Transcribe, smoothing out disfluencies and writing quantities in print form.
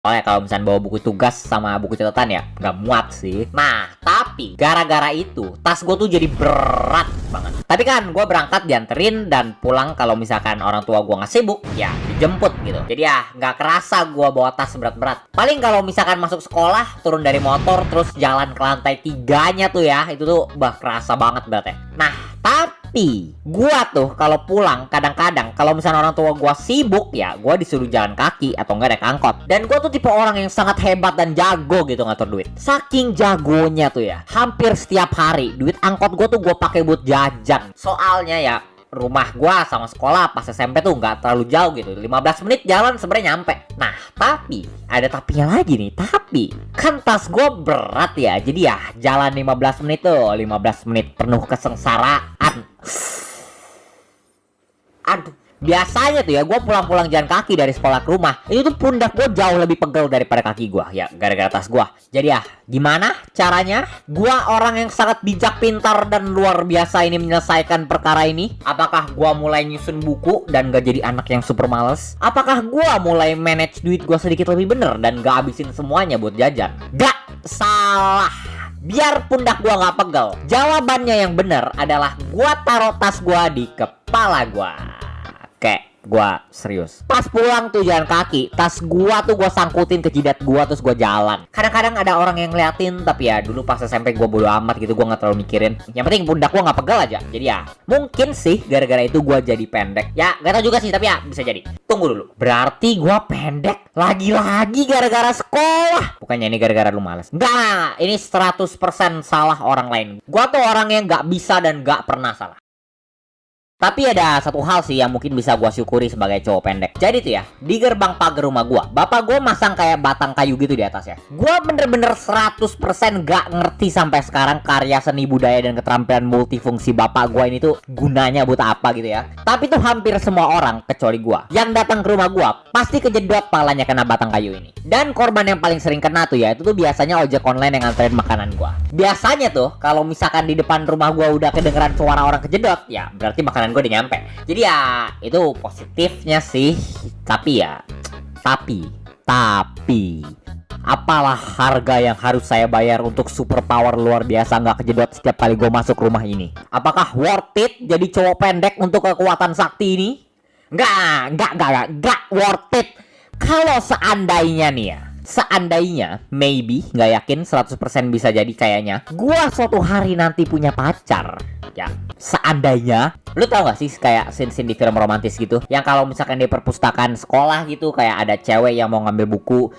Soalnya kalau misalnya bawa buku tugas sama buku catatan ya nggak muat sih. Nah, tapi gara-gara itu tas gue tuh jadi berat banget. Tapi kan gue berangkat dianterin dan pulang kalau misalkan orang tua gue nggak sibuk, ya dijemput gitu. Jadi ya nggak kerasa gue bawa tas berat-berat. Paling kalau misalkan masuk sekolah, turun dari motor, terus jalan ke lantai 3-nya tuh ya, itu tuh kerasa banget beratnya. Nah, tapi gua tuh kalau pulang kadang-kadang kalau misalnya orang tua gua sibuk ya gua disuruh jalan kaki atau enggak naik angkot. Dan gua tuh tipe orang yang sangat hebat dan jago gitu ngatur duit. Saking jagonya tuh ya, hampir setiap hari duit angkot gua tuh gua pakai buat jajan. Soalnya ya rumah gua sama sekolah pas SMP tuh nggak terlalu jauh gitu, 15 menit jalan sebenarnya nyampe. Nah, tapi ada tapinya lagi nih. Tapi kan tas gua berat ya, jadi ya jalan 15 menit tuh 15 menit penuh kesengsaraan. Aduh, biasanya tuh ya gue pulang-pulang jalan kaki dari sekolah ke rumah, itu tuh pundak gue jauh lebih pegel daripada kaki gue ya, gara-gara tas gue. Jadi ya gimana caranya gue, orang yang sangat bijak, pintar, dan luar biasa ini, menyelesaikan perkara ini? Apakah gue mulai nyusun buku dan gak jadi anak yang super males? Apakah gue mulai manage duit gue sedikit lebih bener dan gak habisin semuanya buat jajan? Gak salah. Biar pundak gua nggak pegel, jawabannya yang bener adalah gua taruh tas gua di kepala gua. Oke, gua serius. Pas pulang tuh jalan kaki, tas gua tuh gua sangkutin ke jidat gua terus gua jalan. Kadang-kadang ada orang yang ngeliatin, tapi ya dulu pas SMP gua bodo amat gitu, gua nggak terlalu mikirin. Yang penting pundak gua nggak pegel aja. Jadi ya mungkin sih gara-gara itu gua jadi pendek. Ya gak tau juga sih, tapi ya bisa jadi. Tunggu dulu. Berarti gua pendek lagi-lagi gara-gara sekolah. Bukannya ini gara-gara lu males. Enggak, ini 100% salah orang lain. Gua tuh orang yang gak bisa dan gak pernah salah. Tapi ada satu hal sih yang mungkin bisa gua syukuri sebagai cowok pendek. Jadi tuh ya, di gerbang pagar rumah gua, bapak gua masang kayak batang kayu gitu di atasnya. Gua bener-bener 100% gak ngerti sampai sekarang karya seni budaya dan keterampilan multifungsi bapak gua ini tuh gunanya buat apa gitu ya. Tapi tuh hampir semua orang kecuali gua yang datang ke rumah gua pasti kejedot palanya kena batang kayu ini. Dan korban yang paling sering kena tuh ya, itu tuh biasanya ojek online yang nganterin makanan gua. Biasanya tuh kalau misalkan di depan rumah gua udah kedengeran suara orang kejedot, ya berarti makanan gue udah nyampe. Jadi ya itu positifnya sih. Tapi apalah harga yang harus saya bayar untuk superpower luar biasa nggak kejedot setiap kali gue masuk rumah ini? Apakah worth it jadi cowok pendek untuk kekuatan sakti ini? Nggak worth it. Kalau seandainya nih ya, seandainya, maybe, nggak yakin 100% bisa jadi kayaknya, gua suatu hari nanti punya pacar. Ya, seandainya, lu tau gak sih kayak scene-scene di film romantis gitu, yang kalau misalkan di perpustakaan sekolah gitu, kayak ada cewek yang mau ngambil buku,